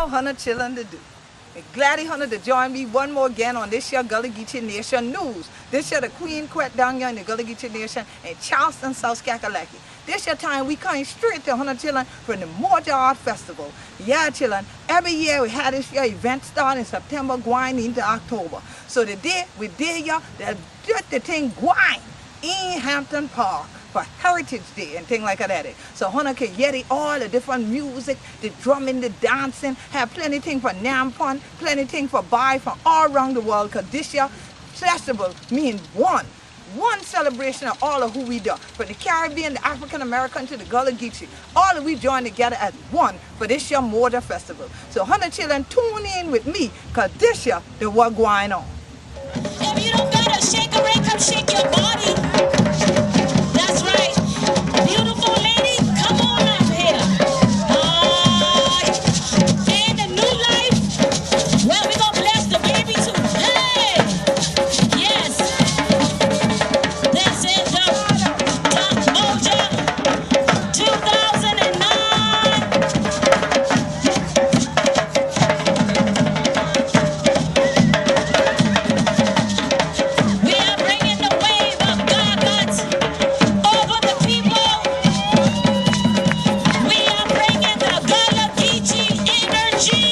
How Hunter chillin' to do? Glad Hunter to join me one more again on this year Gullah Geechee Nation News. This year the Queen Quet down here in the Gullah Geechee Nation in Charleston, South Kakalaki. This year time we coming straight to Hunter chillin' from the Moja Art Festival. Yeah, chillin'. Every year we had this year event start in September going into October. So today we did here the thing going in Hampton Park for Heritage Day and things like that. So Hunter can get it all the different music, the drumming, the dancing, have plenty thing for Nampon, plenty thing for buy from all around the world, because this year festival means one celebration of all of who we do. From the Caribbean, the African American to the Gullah Geechee, all of we join together as one for this year Moja Festival. So Hunter children, tune in with me, because this year the what going on. If you don't gotta shake a ring, come shake your body. That's right. Beautiful lady, come on up here. And the new life, well, we're gonna bless the baby too. Hey! Yes. This is the Moja 2009. We are bringing the wave of God over the people. We are bringing the Gullah Geechee energy.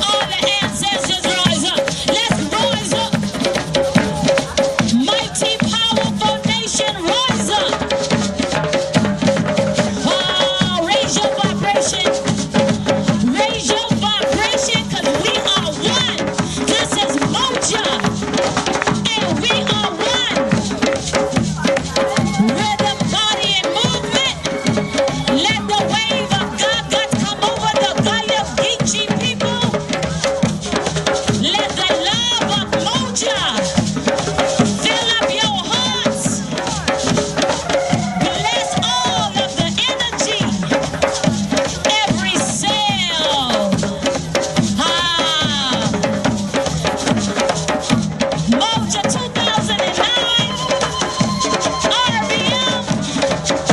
All the ancestors rise up. Let's rise up. Mighty, powerful nation, rise up. Oh, raise your vibration. Raise your vibration, because we are one. This is Moja, and we are one. Rhythm, body, and movement. Let the wave of God come over the Gullah Geechee people. Let the love of Moja fill up your hearts. Bless all of the energy, every cell. Moja 2009, RBM,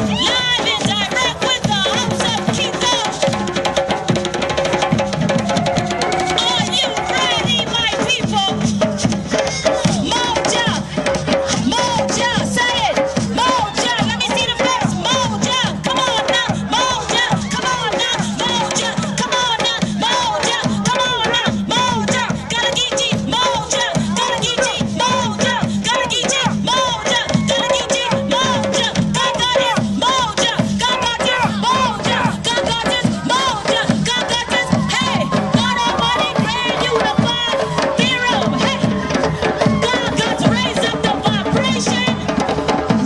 live and direct with the house of Kiko. Are you ready, my people? Moja, Moja, say it. Moja, let me see the face. Moja, come on now. Moja, come on now. Moja, come on now. Moja, come on now. Moja, Gullah Geechee. Moja, Gullah Geechee. Moja, Gullah Geechee. Moja, Gullah Geechee. Moja, Gaga this. Moja, Gaga this. Moja, Gaga this. Moja, Gaga this. Hey, one grand unified theorem. Hey, Gaga's raise up the vibration.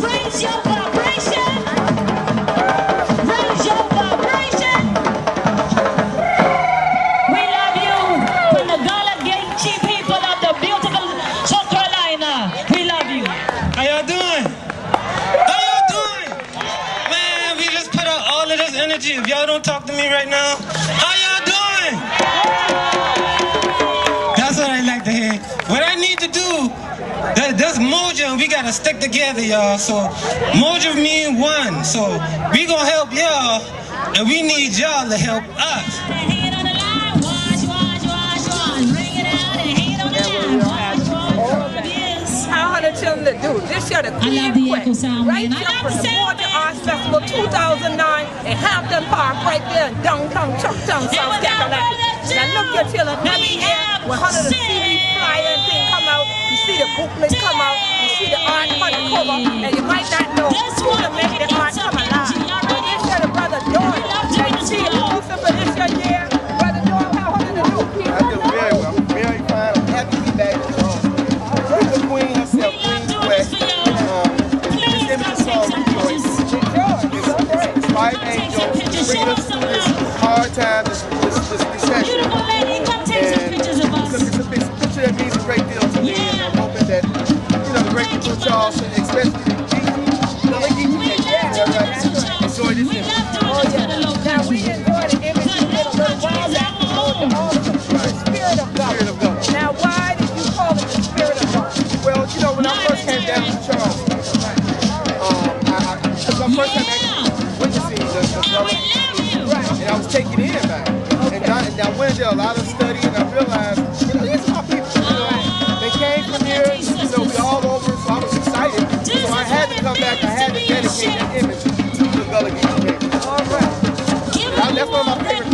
Raise your vibration. Raise your vibration. We love you from the Gullah Geechee people of the beautiful South Carolina. We love you. How y'all doing? How y'all doing? Man, we just put out all of this energy. If y'all don't talk to me right now, how y'all doing? That's what I like to hear. What I need to do, that's Moja, and we gotta stick together, y'all. So Moja mean one. So we gonna help y'all, and we need y'all to help us. Hand on the line, wash, wash, wash, wash. Bring it out and hand on the line, wash, wash, wash. Yes. How Hunter chillin' to do? This year the Queen love the Quet, echo sound, right man. I here love from the the sound, Moja man. Arts Festival 2009 in Hampton Park, right there in downtown Chucktown, South without Carolina. further Now look here, chillin'. we Every year have when Hunter the seen- series flyer and thing come out, you see the booklet come out, you see the art on the cover, and you might not know This who one to make the art some come alive. energy, y'all But this year the brother George, love and doing you this see for the y'all. Lucifer this year, brother George, how Hunter to do? I feel very well. I'm very fine. I'm happy to be back with the queen herself, We love Queen doing Quet. this for y'all. Please This come image is take called some Rejoice. pictures. It's five Come take angels some pictures. bringing Show us us some through this love. hard time, this recession. Beautiful lady, come take some And pictures of us. it's a picture that means a great deal to me, and I'm hoping that, the great people of Charleston, especially the Geechee, Gullah Geechee, We love doing this for y'all. enjoy this We image. love doing this for the low Now we country. enjoy the image The low country is our home. the spirit of God. Spirit of God. Now why did you call it the spirit of God? Well, when I first came down to Charleston, this is my first time actually witnessing the Gullah. We love you. And I was taken in by it. And I went there a lot of study, and I realized, you know, these are my people. You know, they came from here, you know, we all over, so I was excited. So I had to come back, I had to dedicate that image to the Gullah Geechee. All right. That's one of my favorite